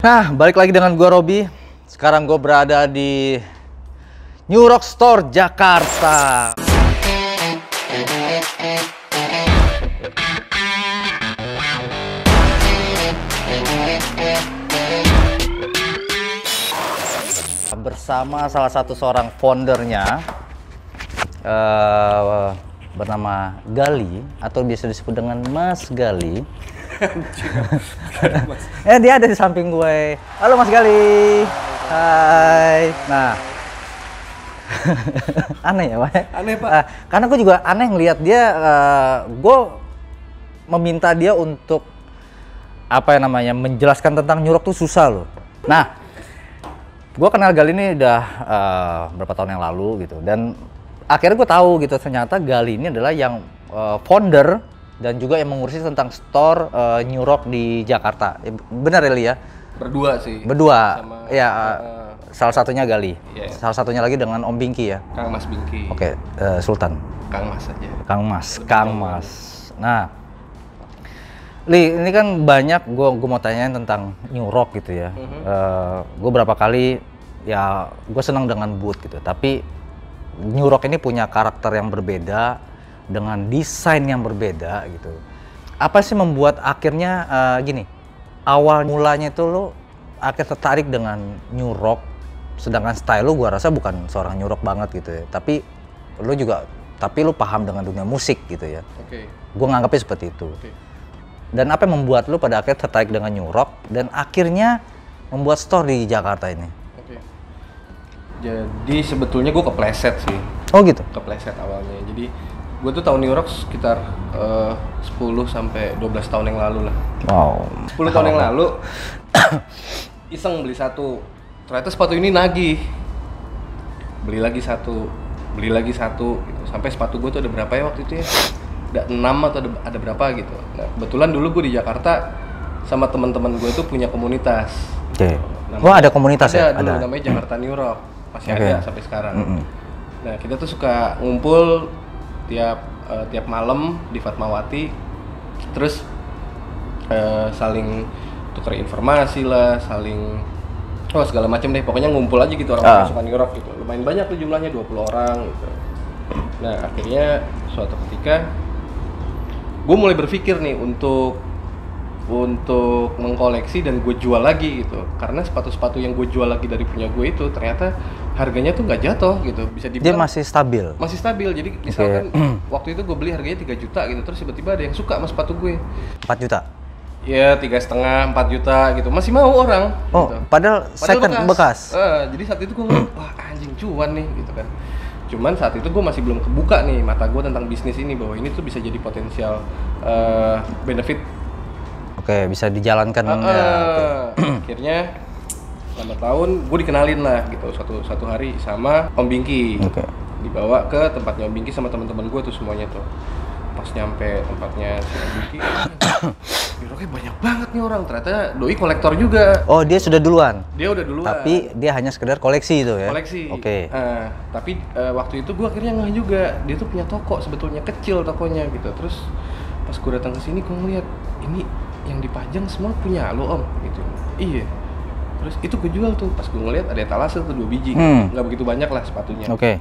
Nah, balik lagi dengan gua Robi. Sekarang gua berada di New Rock Store Jakarta. Bersama salah satu seorang foundernya bernama Gali atau biasa disebut dengan Mas Gali. Dia ada di samping gue. Halo Mas Gali. Hai. Nah, aneh ya Pak? Aneh Pak. Karena gue juga aneh ngelihat dia. Gue meminta dia untuk menjelaskan tentang New Rock tuh susah loh. Nah, gue kenal Gali ini udah berapa tahun yang lalu gitu, dan akhirnya gue tahu gitu ternyata Gali ini adalah yang founder dan juga yang mengurusi tentang store New Rock di Jakarta. Benar ya Li ya? Berdua sih. Berdua. Sama, ya, salah satunya Gali. Yeah. Salah satunya lagi dengan Om Bingki ya. Kang Mas Bingki. Oke, Sultan. Kang Mas aja. Kang Mas. Nah, Li, ini kan banyak gue mau tanyain tentang New Rock gitu ya. Gue berapa kali ya gue senang dengan booth gitu, tapi New Rock ini punya karakter yang berbeda dengan desain yang berbeda gitu. Apa sih membuat akhirnya gini, awal mulanya itu lo akhirnya tertarik dengan New Rock, sedangkan style lo gue rasa bukan seorang New Rock banget gitu ya, tapi lo paham dengan dunia musik gitu ya. Oke. Gue nganggapnya seperti itu. Oke. Dan apa yang membuat lo pada akhirnya tertarik dengan New Rock dan akhirnya membuat store di Jakarta ini? Oke. Jadi sebetulnya gue kepleset sih. Oh gitu? Kepleset awalnya. Jadi gue tuh tahu New Rock sekitar 10 sampai 12 tahun yang lalu lah. Wow. 10 tahun yang lalu iseng beli satu. Ternyata sepatu ini nagih. Beli lagi satu gitu. Sampai sepatu gue tuh ada berapa ya waktu itu ya? Ada 6 atau ada berapa gitu. Nah, kebetulan dulu gue di Jakarta sama teman-teman gue tuh punya komunitas. Oke. Wah, ada komunitas ya? Ada. Ada. Namanya Jakarta New Rock. Masih Oke. ada sampai sekarang. Nah, kita tuh suka ngumpul tiap malam di Fatmawati. Terus saling tukar informasi lah, saling segala macam deh. Pokoknya ngumpul aja gitu orang-orang suka New Rock gitu. Lumayan banyak tuh jumlahnya, 20 orang gitu. Nah, akhirnya suatu ketika gue mulai berpikir nih untuk mengkoleksi dan gue jual lagi gitu, karena sepatu-sepatu yang gue jual lagi dari punya gue itu ternyata harganya tuh nggak jatuh gitu, bisa dibilang Dia masih stabil. Jadi misalkan waktu itu gue beli harganya 3 juta gitu, terus tiba-tiba ada yang suka sama sepatu gue 4 juta? ya 3,5, 4 juta gitu, masih mau orang gitu. Padahal second bekas. Jadi saat itu gue ngeliat, wah anjing cuan nih gitu kan. Cuman saat itu gue masih belum kebuka nih mata gue tentang bisnis ini, bahwa ini tuh bisa jadi potensial benefit. Oke, bisa dijalankan ya. Okay. Akhirnya selama tahun gue dikenalin lah gitu satu hari sama Om Bingki. Oke. Dibawa ke tempatnya Om Bingki sama teman-teman gue tuh semuanya tuh. Pas nyampe tempatnya si Om Bingki, New-Rocknya banyak banget nih orang, ternyata doi kolektor juga. Oh, dia sudah duluan? Dia udah duluan. Tapi dia hanya sekedar koleksi itu ya? Koleksi. Oke. Tapi waktu itu gue akhirnya ngeh juga, dia tuh punya toko sebetulnya, kecil tokonya gitu. Terus pas gue datang ke sini gue ngeliat, ini yang dipajang semua punya lo Om gitu. Iya. Terus itu gue jual tuh, pas gue ngeliat ada etalase tuh 2 biji, nggak begitu banyak lah sepatunya. Oke.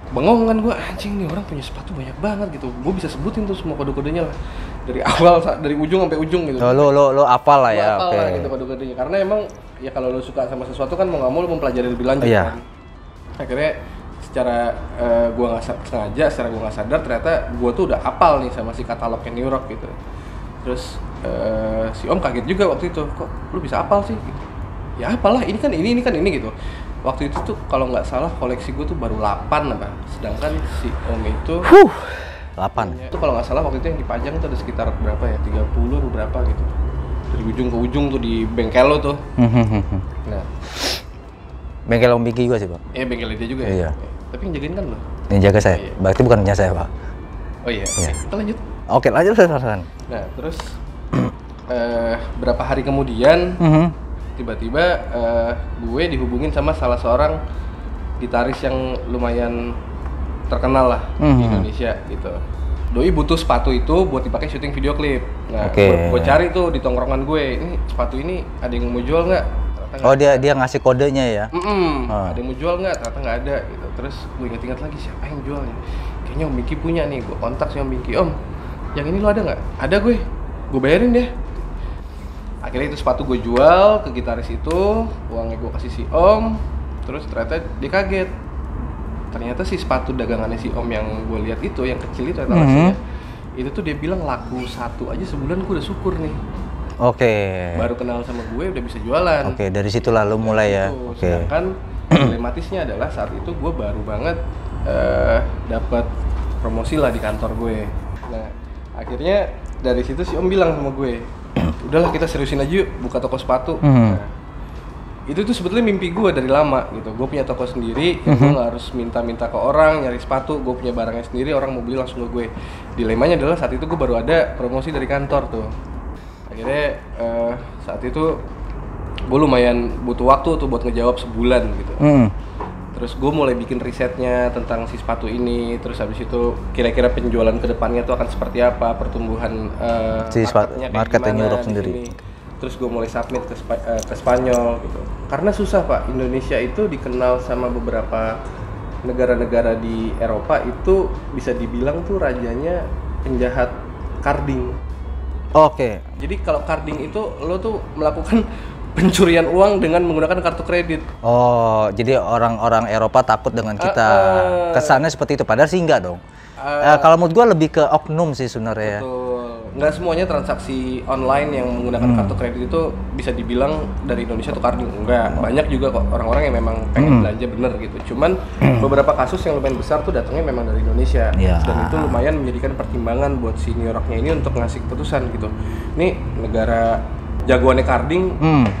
Bengong kan gue, anjing nih orang punya sepatu banyak banget gitu. Gue bisa sebutin tuh semua kode-kodenya lah, dari awal dari ujung sampai ujung gitu. Lo apal lah ya. Apal lah gitu kode-kodenya, karena emang ya kalau lo suka sama sesuatu kan mau nggak mau lo mempelajari lebih lanjut kan. Akhirnya secara gue nggak sengaja, secara gue nggak sadar ternyata gue tuh udah apal nih sama si katalognya New Rock gitu. Terus si Om kaget juga waktu itu, kok lu bisa apal sih gitu. Ya apalah, ini kan ini gitu. Waktu itu tuh kalau nggak salah koleksi gue tuh baru 8 apa, sedangkan si Om itu 8. itu kalau nggak salah waktu itu yang dipajang tuh ada sekitar berapa ya, 30 atau berapa gitu, dari ujung ke ujung tuh di bengkel lo tuh. Nah, bengkel Om Bingki juga sih Pak? Iya bengkel dia juga ya? Tapi yang jagain kan lo? Yang jaga saya? Iya. Berarti bukan punya saya Pak? Oh iya, kita lanjut. Oke, lanjut. Nah, terus berapa hari kemudian tiba-tiba gue dihubungin sama salah seorang gitaris yang lumayan terkenal lah di Indonesia gitu. Doi butuh sepatu itu buat dipakai syuting video klip. Nah, gue cari tuh di tongkrongan gue, ini sepatu ini ada yang mau jual nggak? Oh dia ngasih kodenya ya? Ada yang mau jual nggak? Ternyata nggak ada gitu. Terus gue inget-inget lagi siapa yang jualnya? Kayaknya Om Miki punya nih. Gue kontak si Om Miki, Om, yang ini lo ada nggak? Ada gue bayarin deh. Akhirnya itu sepatu gue jual ke gitaris itu, uangnya gue kasih si Om. Terus ternyata dia kaget. Ternyata si sepatu dagangannya si Om yang gue lihat itu, yang kecil itu etalasinya, itu tuh dia bilang laku 1 aja sebulan, gue udah syukur nih. Oke. Baru kenal sama gue udah bisa jualan. Oke, dari situ lalu mulai ya. Oke. Sedangkan dilematisnya adalah saat itu gue baru banget dapat promosi lah di kantor gue. Nah, akhirnya dari situ si Om bilang sama gue, udahlah kita seriusin aja yuk, buka toko sepatu. Nah, itu tuh sebetulnya mimpi gue dari lama gitu. Gue punya toko sendiri, gue nggak harus minta-minta ke orang nyari sepatu. Gue punya barangnya sendiri, orang mau beli langsung ke gue. Dilemanya adalah saat itu gue baru ada promosi dari kantor tuh. Akhirnya saat itu gue lumayan butuh waktu tuh buat ngejawab sebulan gitu. Terus gue mulai bikin risetnya tentang si sepatu ini. Terus habis itu kira-kira penjualan kedepannya tuh akan seperti apa, pertumbuhan si marketnya New York sendiri. Terus gue mulai submit ke Spanyol gitu. Karena susah Pak, Indonesia itu dikenal sama beberapa negara-negara di Eropa itu bisa dibilang tuh rajanya penjahat carding. Oke. Jadi kalau carding itu lo tuh melakukan pencurian uang dengan menggunakan kartu kredit. Oh, jadi orang-orang Eropa takut dengan kita. Kesannya seperti itu, padahal sih enggak dong. Kalau menurut gue lebih ke oknum sih sebenarnya. Betul. Nggak semuanya transaksi online yang menggunakan kartu kredit itu bisa dibilang dari Indonesia tuh carding. Enggak, banyak juga kok orang-orang yang memang pengen belanja bener gitu. Cuman beberapa kasus yang lumayan besar tuh datangnya memang dari Indonesia. Dan itu lumayan menjadikan pertimbangan buat si New York-nya ini untuk ngasih keputusan gitu. Ini negara jagoannya carding.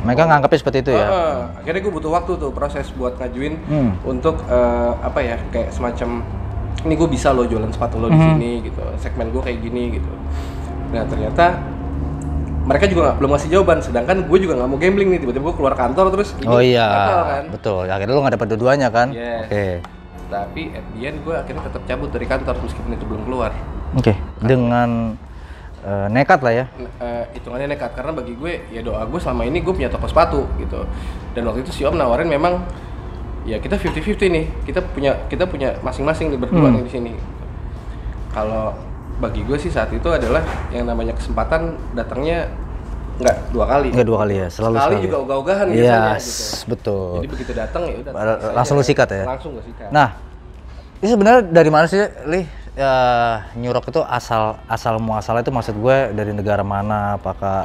Mereka nganggapnya seperti itu ya. Akhirnya gue butuh waktu tuh proses buat ngajuin untuk apa ya, kayak semacam ini gue bisa lo jualan sepatu lo di sini gitu, segmen gue kayak gini gitu. Nah ternyata mereka juga belum ngasih jawaban, sedangkan gue juga nggak mau gambling nih, tiba-tiba gue keluar kantor terus ini batal kan. Betul, akhirnya lo nggak dapat dua-duanya kan. Oke. Tapi at the end gue akhirnya tetap cabut dari kantor meskipun itu belum keluar. Dengan nekat lah ya. Hitungannya nekat, karena bagi gue ya doa gue selama ini gue punya toko sepatu gitu. Dan waktu itu si Om nawarin memang ya kita 50-50 nih, kita punya masing-masing nih berdua nih di sini. Kalau bagi gue sih saat itu adalah yang namanya kesempatan datangnya nggak dua kali ya, selalu sekali juga ogah-ogahan biasanya gitu. Betul. Jadi begitu datang ya udah langsung lu sikat ya. Langsung gue sikat. Nah, ini sebenarnya dari mana sih, Li? New York itu asal muasalnya itu maksud gue dari negara mana? Apakah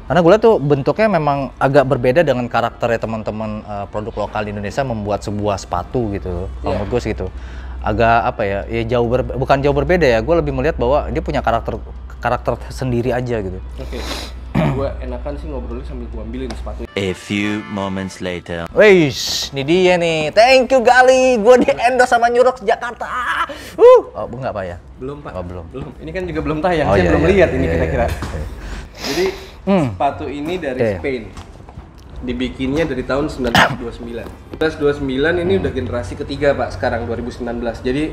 karena gue lihat tuh bentuknya memang agak berbeda dengan karakternya teman-teman produk lokal di Indonesia membuat sebuah sepatu gitu. Kalau menurut gue sih gitu. Agak apa ya? Ya bukan jauh berbeda ya. Gue lebih melihat bahwa dia punya karakter sendiri aja gitu. Oke. Gue enakan sih ngobrolnya sambil gue ambilin sepatu. A few moments later. Weish, ini dia nih. Thank you Gali, gue di endorse sama New York Jakarta. Oh, enggak Pak ya? Belum Pak. Oh, belum. Ini kan juga belum tayang, saya belum lihat ini kira-kira. Jadi sepatu ini dari Spain. Dibikinnya dari tahun 1929. 1929 ini udah generasi ketiga Pak sekarang 2019. Jadi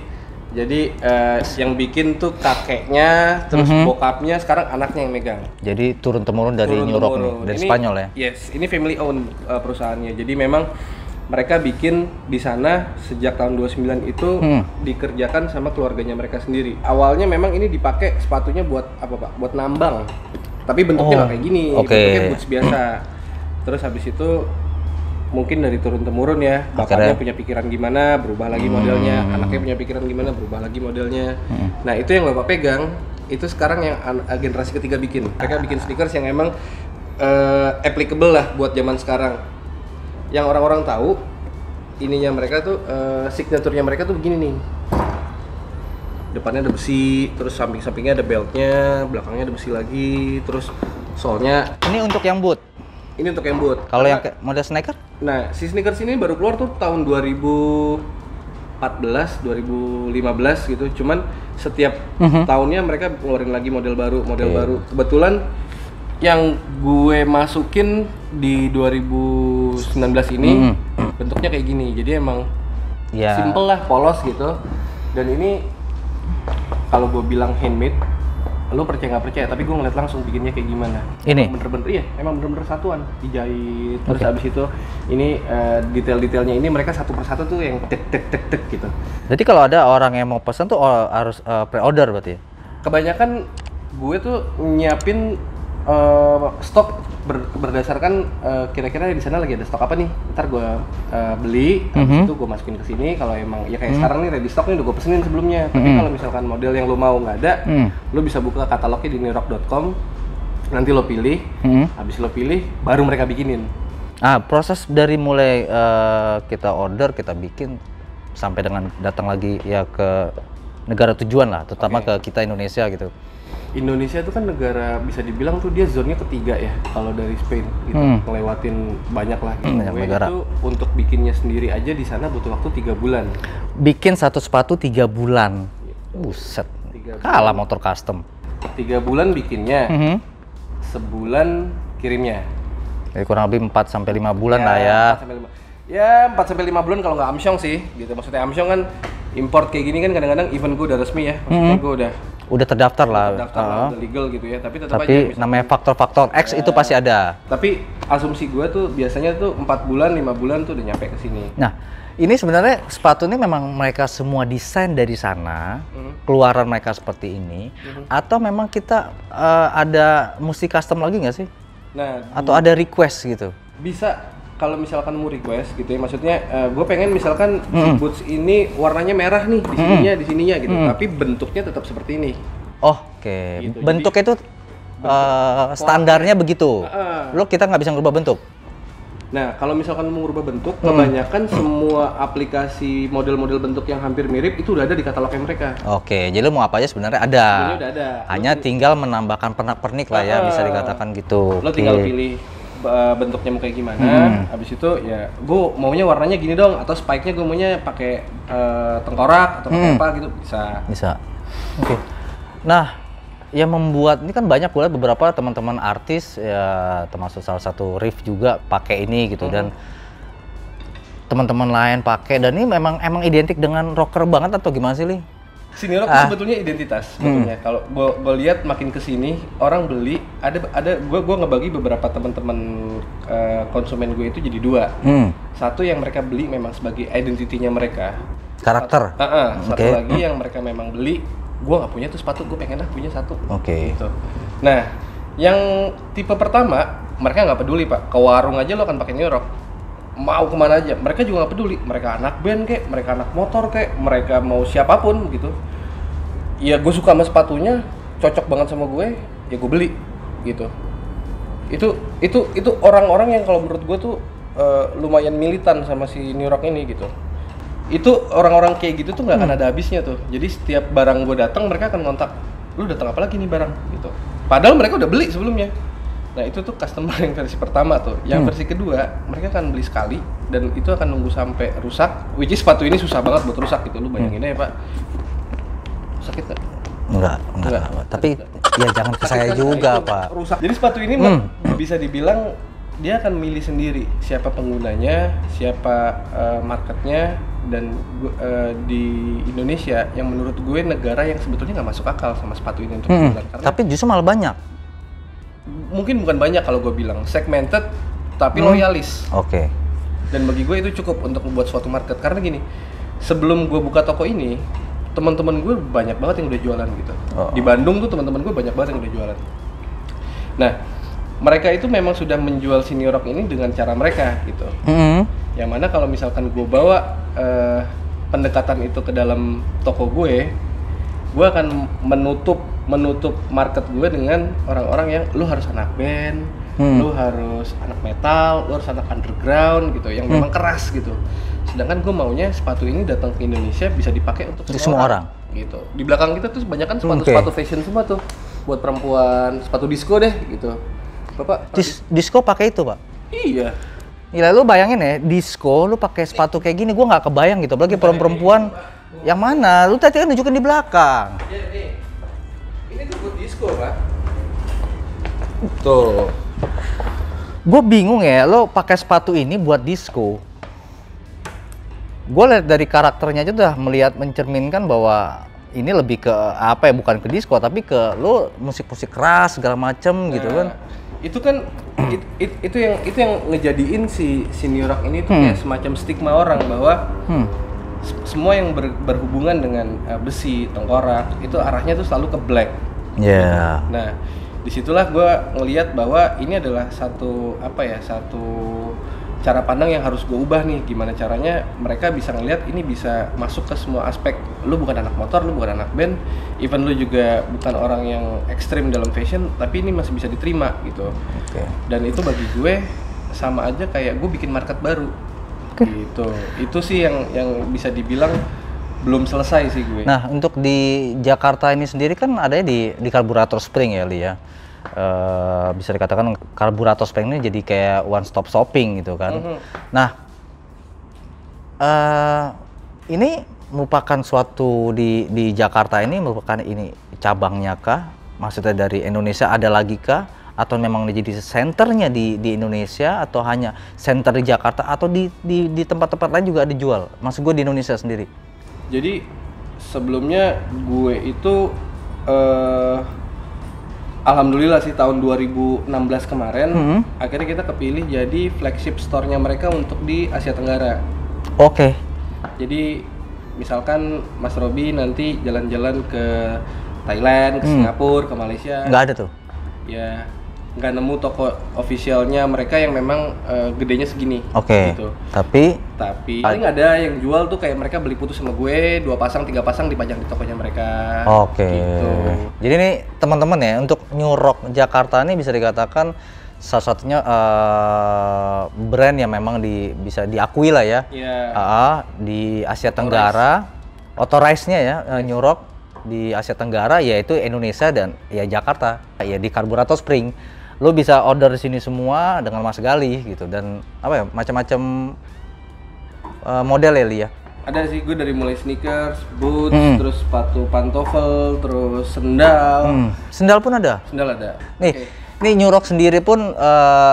yang bikin tuh kakeknya, terus bokapnya, sekarang anaknya yang megang. Jadi turun-temurun dari New York nih, dari Spanyol ya? Yes, ini family owned perusahaannya. Jadi memang mereka bikin di sana sejak tahun 29 itu dikerjakan sama keluarganya mereka sendiri. Awalnya memang ini dipakai sepatunya buat apa Pak? Buat nambang. Tapi bentuknya nggak kayak gini, bentuknya boots biasa. Terus habis itu mungkin dari turun-temurun ya, bapaknya punya pikiran gimana, berubah lagi modelnya, anaknya punya pikiran gimana, berubah lagi modelnya. Nah itu yang bapak pegang, itu sekarang yang generasi ketiga bikin. Mereka bikin sneakers yang emang applicable lah buat zaman sekarang. Yang orang-orang tahu, ininya mereka tuh, signaturnya mereka tuh begini nih. Depannya ada besi, terus samping-sampingnya ada beltnya, belakangnya ada besi lagi, terus solnya. Ini untuk yang boot? Ini untuk yang boot. Kalau yang model sneaker? Nah, si sneakers ini baru keluar tuh tahun 2014, 2015 gitu. Cuman setiap tahunnya mereka ngeluarin lagi model baru. Kebetulan yang gue masukin di 2019 ini bentuknya kayak gini. Jadi emang simple lah, polos gitu. Dan ini kalau gue bilang handmade, lo percaya nggak percaya, tapi gue ngeliat langsung bikinnya kayak gimana. Ini? Emang bener-bener satuan, dijahit, terus habis itu ini detail-detailnya ini mereka satu persatu tuh yang tek gitu. Jadi kalau ada orang yang mau pesan tuh harus pre-order berarti ya? Kebanyakan gue tuh nyiapin stok berdasarkan kira-kira di sana lagi ada stok apa nih, ntar gue beli, habis itu gue masukin ke sini. Kalau emang ya kayak sekarang nih ready stock nih udah gue pesenin sebelumnya. Tapi kalau misalkan model yang lo mau nggak ada, lo bisa buka katalognya di newrock.com, nanti lo pilih, habis lo pilih baru mereka bikinin. Proses dari mulai kita order, kita bikin sampai dengan datang lagi ya ke negara tujuan lah, terutama ke kita Indonesia gitu. Indonesia itu kan negara bisa dibilang tuh dia zonnya ketiga ya kalau dari Spain gitu, ngelewatin banyak lah gitu. Banyak negara. Itu untuk bikinnya sendiri aja di sana butuh waktu 3 bulan. Bikin satu sepatu 3 bulan. Buset. Kalah motor custom. 3 bulan bikinnya. Sebulan kirimnya. Jadi kurang lebih 4 sampai 5 bulan lah ya. 4 sampai 5 bulan kalau nggak Amsyong sih gitu. Maksudnya Amsyong kan import kayak gini kan kadang-kadang even gue udah resmi ya. Maksudnya gue udah terdaftar lah. Udah legal gitu ya, tapi tetap tapi aja namanya faktor-faktor X itu pasti ada. Tapi asumsi gue tuh biasanya tuh 4 bulan, 5 bulan tuh udah nyampe ke sini. Nah, ini sebenarnya sepatu ini memang mereka semua desain dari sana, keluaran mereka seperti ini, atau memang kita ada mesti custom lagi nggak sih? Nah, atau ada request gitu? Bisa. Kalau misalkan mau request gitu ya, maksudnya gue pengen misalkan si boots ini warnanya merah nih di sininya gitu, tapi bentuknya tetap seperti ini. Oke. Gitu. Bentuknya itu standarnya begitu. Lo kita nggak bisa ngubah bentuk. Nah, kalau misalkan mau ngubah bentuk, kebanyakan semua aplikasi model-model bentuk yang hampir mirip itu udah ada di katalognya mereka. Oke, jadi lo mau apa aja sebenarnya ada. Sebenarnya udah ada. Hanya tinggal menambahkan pernak-pernik lah ya, bisa dikatakan gitu. Lo tinggal pilih bentuknya mau kayak gimana, habis itu ya gue maunya warnanya gini dong, atau spike-nya gue maunya pakai tengkorak atau pakai apa gitu, bisa. Oke. Nah, yang membuat ini kan banyak pula beberapa teman-teman artis ya, termasuk salah satu Rif juga pakai ini gitu, dan teman-teman lain pakai, dan ini memang identik dengan rocker banget atau gimana sih, Li? Sini rock itu sebetulnya identitas sebetulnya. Kalau gue lihat makin kesini orang beli ada gue ngebagi beberapa teman-teman konsumen gue itu jadi 2. Satu yang mereka beli memang sebagai identitinya mereka, karakter. Satu lagi yang mereka memang beli, gue nggak punya tuh sepatu, gue pengen punya satu. Gitu. Nah, yang tipe pertama mereka nggak peduli pak, ke warung aja lo akan pakai New Rock, mau kemana aja mereka juga nggak peduli, mereka anak band kayak, mereka anak motor kayak, mereka mau siapapun gitu. Ya gue suka sama sepatunya, cocok banget sama gue, ya gue beli gitu. Itu orang-orang yang kalau menurut gue tuh lumayan militan sama si New Rock ini gitu. Itu orang-orang kayak gitu tuh nggak akan ada habisnya tuh. Jadi setiap barang gue datang mereka akan kontak, lu datang apa lagi nih barang gitu. Padahal mereka udah beli sebelumnya. Nah itu tuh customer yang versi pertama tuh. Yang versi kedua mereka akan beli sekali dan itu akan nunggu sampai rusak. Which is sepatu ini susah banget buat rusak gitu. Lu bayangin aja pak. Sakit gak? Enggak. Tapi ya jangan ke saya juga pak. Rusak. Jadi sepatu ini bisa dibilang dia akan milih sendiri siapa penggunanya, siapa marketnya, dan di Indonesia yang menurut gue negara yang sebetulnya nggak masuk akal sama sepatu ini untuk jualan. Tapi justru malah banyak. Mungkin bukan banyak kalau gue bilang, segmented tapi loyalis. Oke. Dan bagi gue itu cukup untuk membuat suatu market, karena gini, sebelum gue buka toko ini, teman-teman gue banyak banget yang udah jualan gitu. Di Bandung tuh teman-teman gue banyak banget yang udah jualan. Nah, mereka itu memang sudah menjual si New Rock ini dengan cara mereka gitu. Yang mana kalau misalkan gue bawa pendekatan itu ke dalam toko gue akan menutup market gue dengan orang-orang yang lu harus anak band, lu harus anak metal, lu harus anak underground gitu, yang memang keras gitu. Sedangkan gue maunya sepatu ini datang ke Indonesia bisa dipakai untuk semua orang gitu. Di belakang kita tuh banyak kan sepatu fashion semua tuh, buat perempuan, sepatu disco deh gitu. Bapak disco pakai itu pak? Iya. Gila, lu bayangin ya, disco lu pakai sepatu kayak gini, gua nggak kebayang gitu. Apalagi perempuan yang mana? Lu tadi kan tunjukin di belakang. Iya, ini tuh buat disco pak. Tuh. Gue bingung ya, lo pakai sepatu ini buat disco. Gue lihat dari karakternya aja udah mencerminkan bahwa ini lebih ke apa ya, bukan ke disco tapi ke lo musik-musik keras segala macem gitu kan. Itu kan itu yang ngejadiin si New Rock ini tuh kayak semacam stigma orang bahwa semua yang berhubungan dengan besi, tengkorak itu arahnya tuh selalu ke black. Yeah. Nah, disitulah gue ngelihat bahwa ini adalah satu cara pandang yang harus gue ubah nih. Gimana caranya mereka bisa ngelihat ini bisa masuk ke semua aspek. Lu bukan anak motor, lu bukan anak band, even lu juga bukan orang yang ekstrim dalam fashion, tapi ini masih bisa diterima gitu. Dan itu bagi gue sama aja kayak gue bikin market baru. Gitu. Itu sih yang bisa dibilang belum selesai sih gue. Nah, untuk di Jakarta ini sendiri kan adanya di Karburator Spring ya, Li ya. Bisa dikatakan Karburator Spring ini jadi kayak one stop shopping gitu kan. Nah, ini merupakan suatu di Jakarta ini merupakan ini cabangnya kah? Maksudnya dari Indonesia ada lagi kah? Atau memang jadi senternya di Indonesia, atau hanya center di Jakarta, atau di tempat-tempat lain juga dijual? Maksud gue di Indonesia sendiri. Jadi sebelumnya gue itu alhamdulillah sih tahun 2016 kemarin akhirnya kita kepilih jadi flagship store-nya mereka untuk di Asia Tenggara. Oke. Jadi misalkan Mas Robi nanti jalan-jalan ke Thailand, ke Singapura, ke Malaysia. Nggak ada tuh? Ya, nggak nemu toko officialnya mereka yang memang gedenya segini. Oke. Gitu. Tapi paling ada yang jual tuh kayak mereka beli putus sama gue 2 pasang 3 pasang dipajang di tokonya mereka. Oke. Gitu. Jadi ini teman-teman ya, untuk New Rock Jakarta ini bisa dikatakan salah satunya brand yang memang bisa diakui lah ya. Di Asia Tenggara, authorized-nya ya New Rock di Asia Tenggara yaitu Indonesia dan ya Jakarta ya di Karburator Spring. Lo bisa order di sini semua dengan Mas Gali gitu, dan apa ya, macam-macam model ya Li ya. Ada sih, gue dari mulai sneakers, boots, terus sepatu pantofel, terus sendal. Sendal pun ada? Sendal ada. Nih, Nih New Rock sendiri pun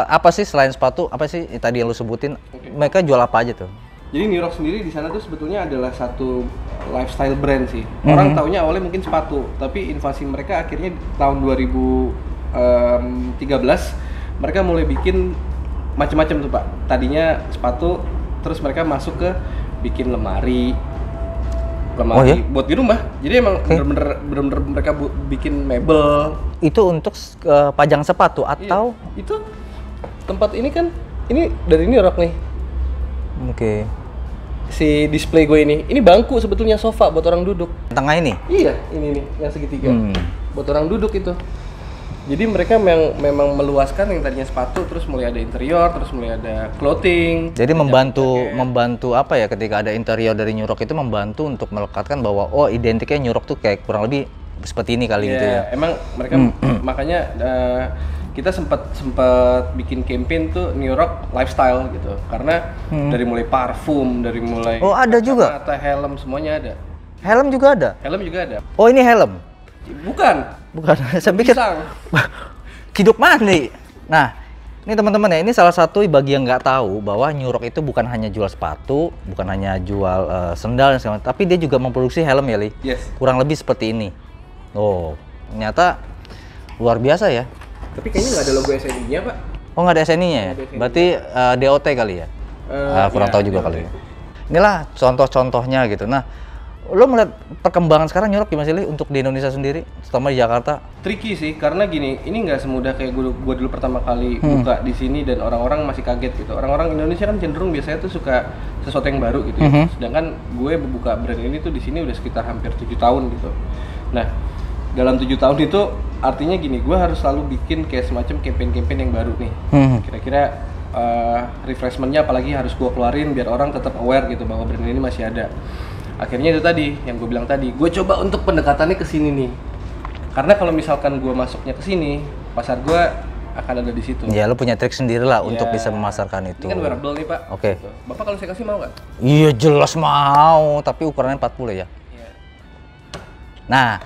apa sih selain sepatu, apa sih tadi yang lu sebutin, mereka jual apa aja tuh? Jadi New Rock sendiri di sana tuh sebetulnya adalah satu lifestyle brand sih. Orang taunya awalnya mungkin sepatu, tapi invasi mereka akhirnya tahun 2013 mereka mulai bikin macam-macam tuh Pak. Tadinya sepatu, terus mereka masuk ke bikin lemari buat di rumah. Jadi emang bener-bener mereka bikin mebel. Itu untuk pajang sepatu atau? Iya, itu tempat ini kan, ini dari New Rock nih. Oke. Si display gue ini bangku sebetulnya, sofa buat orang duduk. Tengah ini? Iya, ini nih yang segitiga. Buat orang duduk itu. Jadi mereka memang meluaskan yang tadinya sepatu, terus mulai ada interior, terus mulai ada clothing. Jadi membantu apa ya, ketika ada interior dari New Rock itu membantu untuk melekatkan bahwa oh identiknya New Rock tuh kayak kurang lebih seperti ini kali gitu ya. Emang mereka makanya kita sempat bikin campaign tuh New Rock lifestyle gitu. Karena dari mulai parfum, dari mulai ada juga. Kacamata, helm, semuanya ada. Helm juga ada? Helm juga ada. Oh, ini helm? Bukan. Saya pikir hidup mana nih? Nah, ini teman-teman ya, ini salah satu bagi yang nggak tahu bahwa New Rock itu bukan hanya jual sepatu, bukan hanya jual sendal dan segala macam, tapi dia juga memproduksi helm ya, Li? Yes. Kurang lebih seperti ini. Oh, ternyata luar biasa ya. Tapi kayaknya nggak ada logo SNI-nya, Pak. Oh, nggak ada SNI-nya ya? Berarti DOT kali ya? Kurang tahu juga kali ya. Inilah contoh-contohnya gitu. Nah, lo melihat perkembangan sekarang New Rock gimana sih, Li, untuk di Indonesia sendiri, terutama di Jakarta? Tricky sih, karena gini, ini nggak semudah kayak gue dulu pertama kali buka di sini dan orang-orang masih kaget gitu. Orang-orang Indonesia kan cenderung biasanya tuh suka sesuatu yang baru gitu. Sedangkan gue buka brand ini tuh di sini udah sekitar hampir 7 tahun gitu. Nah, dalam 7 tahun itu artinya gini, gue harus selalu bikin kayak semacam campaign-campaign yang baru nih. Kira-kira refreshment-nya apalagi harus gue keluarin biar orang tetap aware gitu bahwa brand ini masih ada. Akhirnya itu tadi yang gue bilang tadi, gue coba untuk pendekatannya ke sini nih. Karena kalau misalkan gue masuknya ke sini, pasar gue akan ada di situ. Ya, lo punya trik sendiri lah untuk bisa memasarkan itu. Ini kan wearable nih, Pak. Oke. Gitu. Bapak kalau saya kasih mau nggak? Iya, jelas mau, tapi ukurannya 40 ya. Iya. Nah,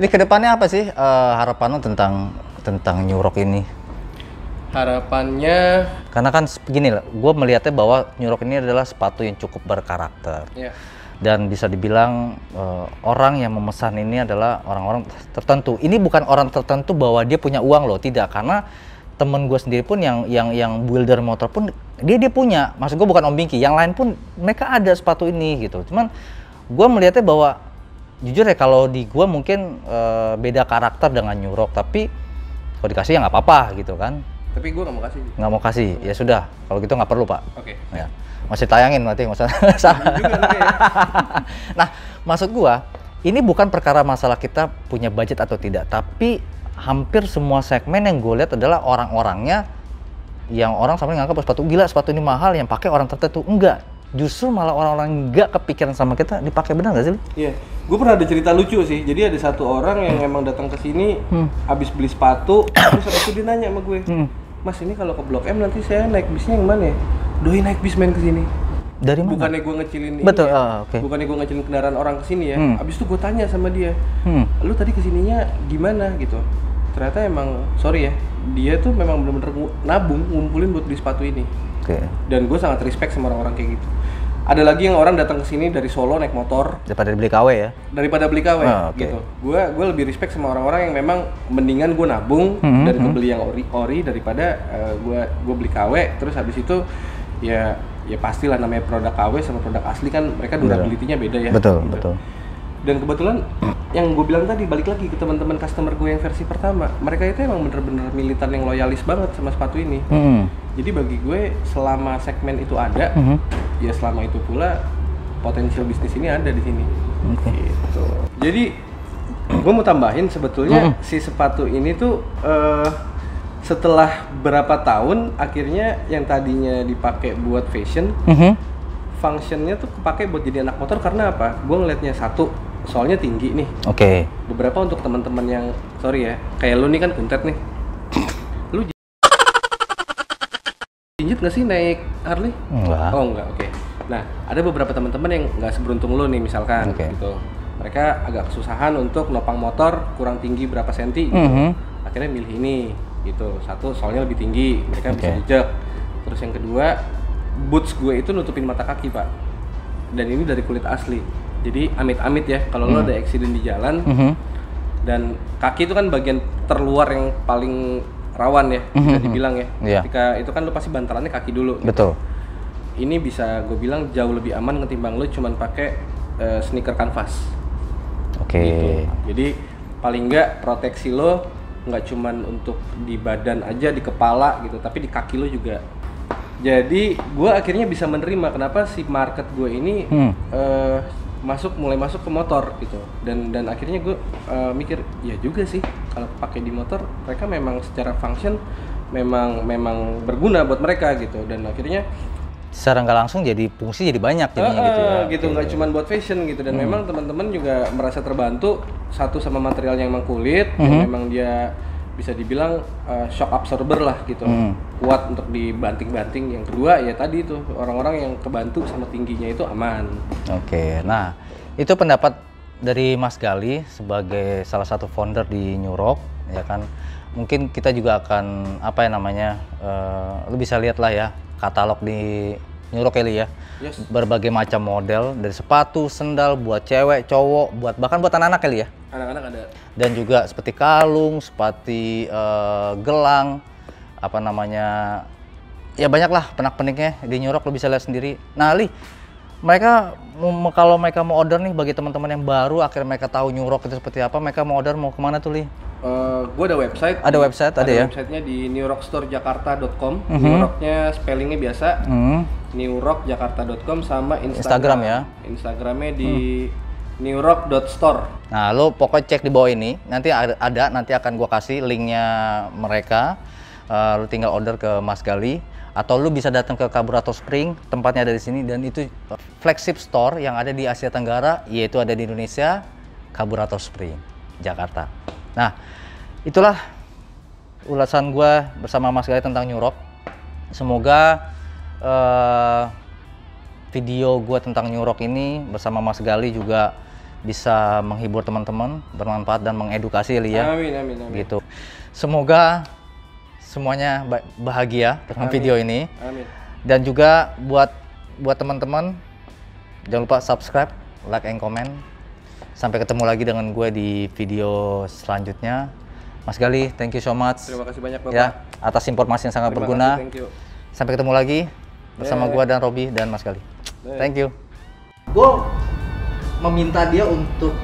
ini kedepannya apa sih harapan lo tentang New Rock ini? Harapannya, karena kan begini lah, gue melihatnya bahwa New Rock ini adalah sepatu yang cukup berkarakter. ya. dan bisa dibilang orang yang memesan ini adalah orang-orang tertentu. Ini bukan orang tertentu bahwa dia punya uang loh, tidak, karena temen gue sendiri pun yang builder motor pun dia punya. Maksud gue bukan Om Bingki, yang lain pun mereka ada sepatu ini gitu. Cuman gue melihatnya bahwa jujur ya, kalau di gue mungkin beda karakter dengan New Rock, tapi kalau dikasih ya nggak apa-apa gitu kan. Tapi gue nggak mau kasih. Nggak mau kasih, ya sudah. Kalau gitu nggak perlu, Pak. Oke. Ya. Masih tayangin berarti, maksudnya. Nah, maksud gue, ini bukan perkara masalah kita punya budget atau tidak, tapi hampir semua segmen yang gue lihat adalah orang-orangnya yang orang sampai nganggap sepatu gila, sepatu ini mahal, yang pakai orang tertentu. Enggak. Justru malah orang-orang nggak kepikiran sama kita dipakai, benar nggak sih? Iya, gue pernah ada cerita lucu sih. Jadi ada satu orang yang emang datang ke sini habis beli sepatu, terus habis itu dia nanya sama gue, Mas, ini kalau ke Blok M nanti saya naik bisnya yang mana ya? Doi naik bis main ke sini. Dari mana? Bukannya gue ngecilin betul, ini ya. Okay. Bukannya gue ngecilin kendaraan orang ke sini ya. Habis itu gue tanya sama dia, lu tadi kesininya gimana gitu? Ternyata emang, sorry ya, dia tuh memang bener-bener nabung, ngumpulin buat beli sepatu ini. Okay. Dan gue sangat respect sama orang-orang kayak gitu. Ada lagi yang orang datang ke sini dari Solo naik motor. Daripada beli KW ya? Daripada beli KW, okay. gitu. Gue lebih respect sama orang-orang yang memang mendingan gue nabung dari beli yang ori daripada gue beli KW. Terus habis itu ya pastilah namanya produk KW sama produk asli kan mereka durability-nya beda ya. Betul, gitu. betul. Dan kebetulan yang gue bilang tadi, balik lagi ke teman-teman customer gue yang versi pertama, mereka itu emang bener-bener militan yang loyalis banget sama sepatu ini. Jadi bagi gue selama segmen itu ada, ya selama itu pula potensial bisnis ini ada di sini. Gitu. Jadi gue mau tambahin sebetulnya si sepatu ini tuh setelah berapa tahun akhirnya yang tadinya dipakai buat fashion, functionnya tuh kepake buat jadi anak motor. Karena apa? Gue ngeliatnya satu, soalnya tinggi nih. Oke. Beberapa untuk teman-teman yang sorry ya, kayak lu nih kan kuntet nih. Lu jinjit nggak sih naik Harley? Enggak. Oh enggak, oke. Nah, ada beberapa teman-teman yang nggak seberuntung lu nih misalkan, gitu. Mereka agak kesusahan untuk nopang motor kurang tinggi berapa senti, gitu. Akhirnya milih ini, gitu. Satu, soalnya lebih tinggi, mereka bisa jejak. Terus yang kedua, boots gue itu nutupin mata kaki, Pak. Dan ini dari kulit asli. Jadi amit-amit ya, kalau lo ada accident di jalan, dan kaki itu kan bagian terluar yang paling rawan ya, bisa dibilang ya. Ketika itu kan lo pasti bantalannya kaki dulu. Betul. Gitu. Ini bisa gue bilang jauh lebih aman ketimbang lo cuman pakai sneaker kanvas. Oke. Gitu. Jadi paling nggak proteksi lo nggak cuman untuk di badan aja, di kepala gitu, tapi di kaki lo juga. Jadi gue akhirnya bisa menerima kenapa si market gue ini mulai masuk ke motor gitu, dan akhirnya gue mikir ya juga sih kalau pakai di motor mereka memang secara function memang berguna buat mereka gitu, dan akhirnya secara nggak langsung jadi fungsi jadi banyak jadinya gitu ya. Gitu, nggak cuma buat fashion gitu, dan memang teman-teman juga merasa terbantu satu sama materialnya yang memang kulit, yang memang dia bisa dibilang shock absorber lah gitu, kuat untuk dibanting-banting. Yang kedua ya tadi tuh orang-orang yang kebantu sama tingginya itu aman. Oke, nah itu pendapat dari Mas Gali sebagai salah satu founder di New Rock, ya kan. Mungkin kita juga akan apa ya namanya, lu bisa lihat lah ya katalog di New Rock Kelly ya. Yes. Berbagai macam model dari sepatu, sendal buat cewek, cowok, bahkan buat anak-anak Kelly ya. Anak-anak ada. Dan juga seperti kalung, seperti gelang, apa namanya, ya banyak lah penak-peniknya di New Rock, lo bisa lihat sendiri. Nah Li, mereka kalau mereka mau order nih, bagi teman-teman yang baru akhirnya mereka tahu New Rock itu seperti apa, mereka mau order mau kemana tuh Li? Gue ada website. Ada website, ada ya? Websitenya di newrockstorejakarta.com. New Rocknya spellingnya biasa. newrockjakarta.com, sama Instagram ya. Instagramnya di newrock.store. Nah, lo pokoknya cek di bawah ini. Nanti ada, nanti akan gua kasih linknya mereka. Lo tinggal order ke Mas Gali, atau lo bisa datang ke Kaburator Spring, tempatnya ada di sini, dan itu flagship store yang ada di Asia Tenggara, yaitu ada di Indonesia, Kaburator Spring, Jakarta. Nah, itulah ulasan gua bersama Mas Gali tentang New Rock. Semoga video gua tentang New Rock ini bersama Mas Gali juga bisa menghibur teman-teman, bermanfaat dan mengedukasi Lia. Amin. Gitu. Semoga semuanya bahagia dengan video ini. Amin. Dan juga buat teman-teman jangan lupa subscribe, like and comment. Sampai ketemu lagi dengan gue di video selanjutnya. Mas Gali, thank you so much. Terima kasih banyak Bapak. Ya, atas informasi yang sangat berguna. Thank you. Sampai ketemu lagi bersama gue dan Robi dan Mas Gali. Thank you. Gue meminta dia untuk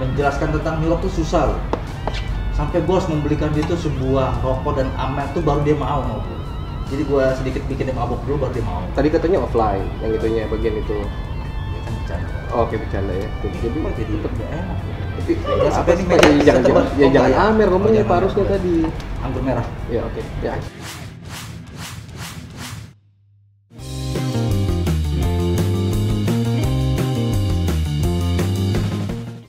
menjelaskan tentang New York tuh susah loh. Sampai gue harus membelikan dia tuh sebuah rokok dan amer tuh baru dia mau gue. Jadi gue sedikit bikin dia mabuk dulu baru dia mau. Tadi katanya offline, yang itunya bagian itu. Ya kan bercanda. Oh, oke bercanda ya. Jadi nggak enak. Tapi Ya, apa sih? meja Jangan setebal. ya jangan Oh, amer ngomongnya jangan harusnya amer. tadi. Anggur merah. Ya oke. Ya.